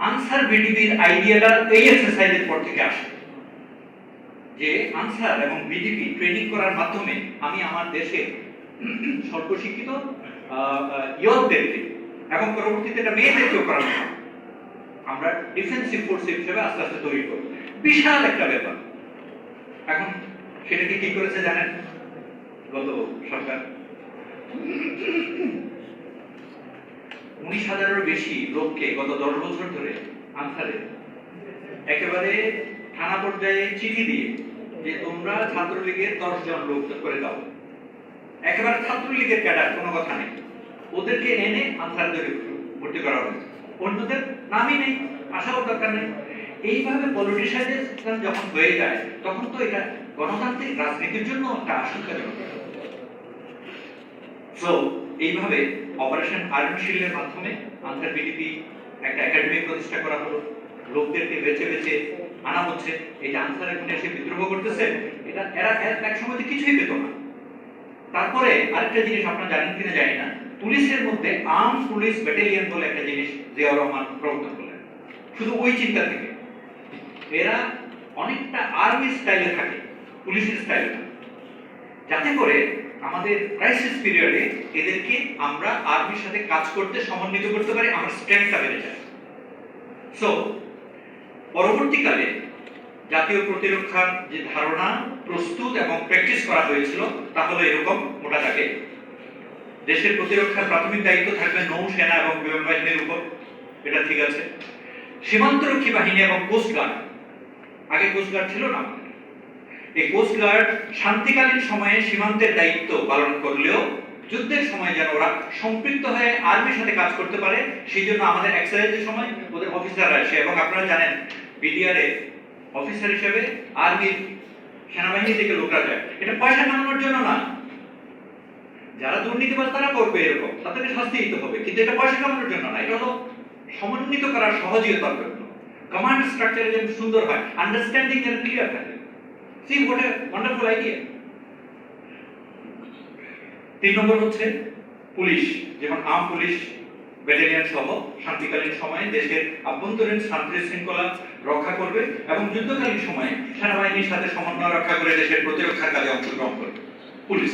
Answer বিডিপির আইডিয়াটা এই এক্সারসাইজের পর থেকে আসে, যে আনসার এবং বিডিপি ট্রেনিং করার মাধ্যমে আমি আমার দেশে স্বল্প শিক্ষিত ইয়ুথদেরকে এবং পরবর্তীতে এটা মেয়েদেরকেও করানো আমরা ডিফেন্সিভ ফোর্স হিসেবে আস্তে আস্তে তৈরি করব। বিশাল একটা ব্যাপার। এখন সেটাকে কি করেছে জানেন গত সরকার? 19,000-এরও বেশি লোককে গত 10 বছর ধরে আনসারে একেবারে থানা পর্যায়ে চিঠি দিয়ে যে তোমরা ছাত্রলীগের 10 জন লোক করে দাও, একেবারে ছাত্রলীগের ক্যাডার, কোনো কথা নেই, ওদেরকে এনে আনসারদের ভর্তি করা হয়েছে, অন্যদের নামই নেই, আসাও দরকার নেই। এইভাবে পলিটিশিয়ান যখন হয়ে যায় তখন তো এটা গণতান্ত্রিক রাজনীতির জন্য একটা আশঙ্কাজনক। সো এইভাবে অপারেশন আয়রন শিল্ডের মাধ্যমে আনসার বিডিপি একটা একাডেমি প্রতিষ্ঠা করা হলো, লোকদেরকে বেছে বেছে আনা হচ্ছে। এই যে আনসার এখন এসে বিদ্রোহ করতেছে, এটা এরা এক সময় কিছুই পেত না। তারপরে আরেকটা জিনিস আপনারা জানেন কিনা জানি না, পুলিশের মধ্যে আর্ম পুলিশ ব্যাটালিয়ন বলে একটা জিনিস জিয়াউর রহমান প্রবর্তন করলেন। শুধু ওই চিন্তা থেকে এরা অনেকটা আর্মি স্টাইলে থাকে, পুলিশের স্টাইলে, যাতে করে আমাদের ক্রাইসিস পিরিয়ডে এদেরকে আমরা আর্মির সাথে কাজ করতে সমন্বিত করতে পারি, আমার স্ট্রেংথটা বেড়ে যায়। সো পরবর্তীকালে জাতীয় প্রতিরক্ষার যে ধারণা প্রস্তুত এবং প্র্যাকটিস করা হয়েছিল তা হলো এরকম মোটা দাগে, দেশের প্রতিরক্ষার প্রাথমিক দায়িত্ব থাকবে নৌসেনা এবং বিমান বাহিনীর উপর, এটা ঠিক আছে। সীমান্তরক্ষী বাহিনী এবং কোস্টগার্ড, আগে কোস্টগার্ড ছিল না, এই কোস্টগার্ড শান্তিকালীন সময়ে সীমান্তের দায়িত্ব পালন করলেও যুদ্ধের সময় যেন ওরা সম্পৃক্ত হয়ে আর্মির সাথে কাজ করতে পারে, সেই জন্য আমাদের এক্সারসাইজের সময় ওদের অফিসাররা আসে। এবং আপনারা জানেন বিডিআরে অফিসার হিসেবে আর্মির সেনাবাহিনী থেকে লোকরা যায়, এটা পয়সা কামানোর জন্য না। যারা দুর্নীতিবাজ তারা করবে এরকম, তাদেরকে শাস্তি দিতে হবে, কিন্তু এটা পয়সা কামানোর জন্য না, এটা হলো সমন্বিত করার সহজীয়তার জন্য। কমান্ড স্ট্রাকচারে যেন সুন্দর হয়, আন্ডারস্ট্যান্ডিং যেন ক্লিয়ার থাকে। See what a wonderful idea. 3 নম্বর হচ্ছে পুলিশ, যেমন আর্ম পুলিশ ব্যাটালিয়ন সহ শান্তিকালীন সময়ে দেশের আভ্যন্তরীণ শান্তি শৃঙ্খলা রক্ষা করবে এবং যুদ্ধকালীন সময়ে সেনাবাহিনীর সাথে সমন্বয় রক্ষা করে দেশের প্রতিরক্ষার কাজে অংশগ্রহণ করবে পুলিশ।